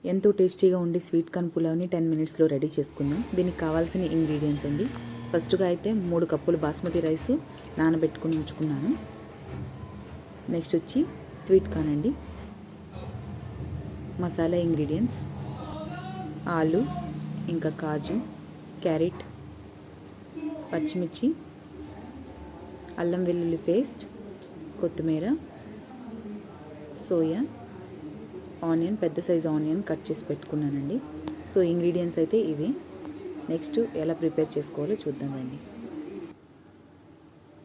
ఎంతో టేస్టీగా ఉండే స్వీట్ కార్న్ పులావ్ని 10 మినిట్స్లో రెడీ చేసుకుందాం. దీనికి కావాల్సిన ఇంగ్రీడియంట్స్ అండి. ఫస్ట్గా అయితే 3 కప్పులు బాస్మతి రైస్ నానబెట్టుకుని ఉంచుకున్నాను. నెక్స్ట్ వచ్చి స్వీట్ కార్న్ అండి. మసాలా ఇంగ్రీడియంట్స్ ఆలు, ఇంకా కాజు, క్యారెట్, పచ్చిమిర్చి, అల్లం వెల్లుల్లి పేస్ట్, కొత్తిమీర, సోయా, ఆనియన్, పెద్ద సైజు ఆనియన్ కట్ చేసి పెట్టుకున్నానండి. సో ఇంగ్రీడియంట్స్ అయితే ఇవి. నెక్స్ట్ ఎలా ప్రిపేర్ చేసుకోవాలో చూద్దాం రండి.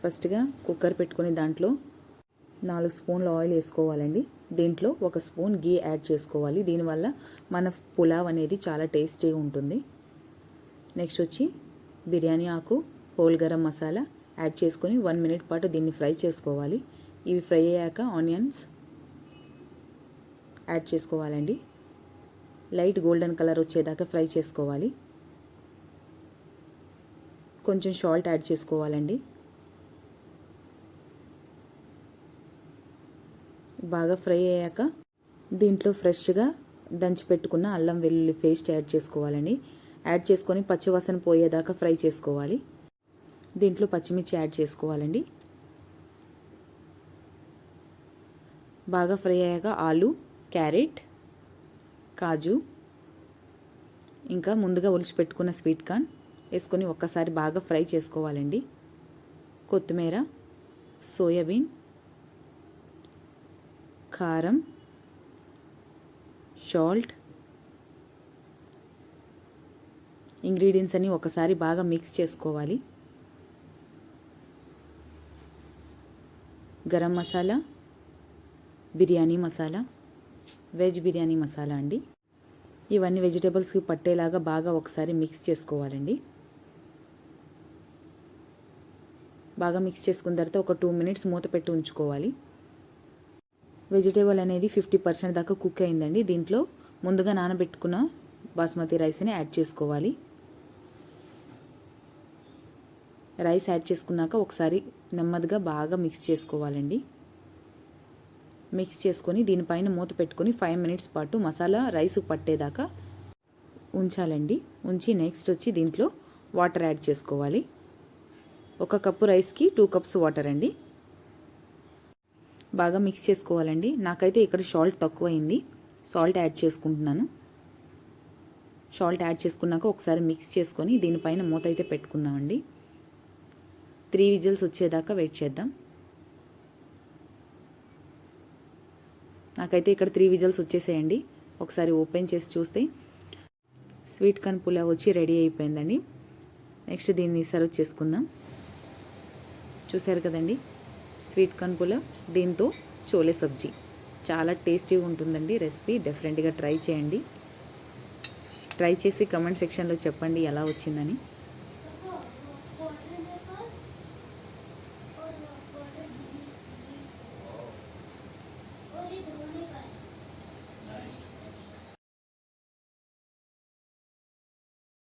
ఫస్ట్గా కుక్కర్ పెట్టుకుని దాంట్లో 4 స్పూన్ల ఆయిల్ వేసుకోవాలండి. దీంట్లో 1 స్పూన్ గీ యాడ్ చేసుకోవాలి. దీనివల్ల మన పులావ్ అనేది చాలా టేస్టీగా ఉంటుంది. నెక్స్ట్ వచ్చి బిర్యానీ ఆకు, హోల్ గరం మసాలా యాడ్ చేసుకొని 1 మినిట్ పాటు దీన్ని ఫ్రై చేసుకోవాలి. ఇవి ఫ్రై అయ్యాక ఆనియన్స్ యాడ్ చేసుకోవాలండి. లైట్ గోల్డెన్ కలర్ వచ్చేదాకా ఫ్రై చేసుకోవాలి. కొంచెం సాల్ట్ యాడ్ చేసుకోవాలండి. బాగా ఫ్రై అయ్యాక దీంట్లో ఫ్రెష్గా దంచి పెట్టుకున్న అల్లం వెల్లుల్లి పేస్ట్ యాడ్ చేసుకోవాలండి. యాడ్ చేసుకొని పచ్చివాసన పోయేదాకా ఫ్రై చేసుకోవాలి. దీంట్లో పచ్చిమిర్చి యాడ్ చేసుకోవాలండి. బాగా ఫ్రై అయ్యాక ఆలు, క్యారెట్, కాజు, ఇంకా ముందుగా ఒలిచిపెట్టుకున్న స్వీట్ కార్న్ వేసుకొని ఒక్కసారి బాగా ఫ్రై చేసుకోవాలండి. కొత్తిమీర, సోయాబీన్, కారం, సాల్ట్, ఇంగ్రీడియంట్స్ అన్ని ఒకసారి బాగా మిక్స్ చేసుకోవాలి. గరం మసాలా, బిర్యానీ మసాలా, వెజ్ బిర్యానీ మసాలా అండి. ఇవన్నీ వెజిటేబుల్స్కి పట్టేలాగా బాగా ఒకసారి మిక్స్ చేసుకోవాలండి. బాగా మిక్స్ చేసుకున్న తర్వాత ఒక 2 మినిట్స్ మూత పెట్టి ఉంచుకోవాలి. వెజిటేబుల్ అనేది 50% దాకా కుక్ అయిందండి. దీంట్లో ముందుగా నానబెట్టుకున్న బాస్మతి రైస్ని యాడ్ చేసుకోవాలి. రైస్ యాడ్ చేసుకున్నాక ఒకసారి నెమ్మదిగా బాగా మిక్స్ చేసుకోవాలండి. మిక్స్ చేసుకొని దీనిపైన మూత పెట్టుకొని 5 మినిట్స్ పాటు మసాలా రైస్ పట్టేదాకా ఉంచాలండి. ఉంచి నెక్స్ట్ వచ్చి దీంట్లో వాటర్ యాడ్ చేసుకోవాలి. 1 కప్పు రైస్కి 2 కప్స్ వాటర్ అండి. బాగా మిక్స్ చేసుకోవాలండి. నాకైతే ఇక్కడ సాల్ట్ తక్కువ అయింది. సాల్ట్ యాడ్ చేసుకుంటున్నాను. సాల్ట్ యాడ్ చేసుకున్నాక ఒకసారి మిక్స్ చేసుకొని దీనిపైన మూత అయితే పెట్టుకుందామండి. 3 విజిల్స్ వచ్చేదాకా వెయిట్ చేద్దాం. నాకైతే ఇక్కడ 3 విజిల్స్ వచ్చేసేయండి. ఒకసారి ఓపెన్ చేసి చూస్తే స్వీట్ కార్న్ పులావ్ వచ్చి రెడీ అయిపోయిందండి. నెక్స్ట్ దీన్ని సర్వ్ చేసుకుందాం. చూసారు కదండి, స్వీట్ కార్న్ పులావ్, దీంతో చోలే సబ్జీ. చాలా టేస్టీగా ఉంటుందండి రెసిపీ. డెఫినెట్గా ట్రై చేయండి. ట్రై చేసి కమెంట్ సెక్షన్లో చెప్పండి ఎలా వచ్చిందని.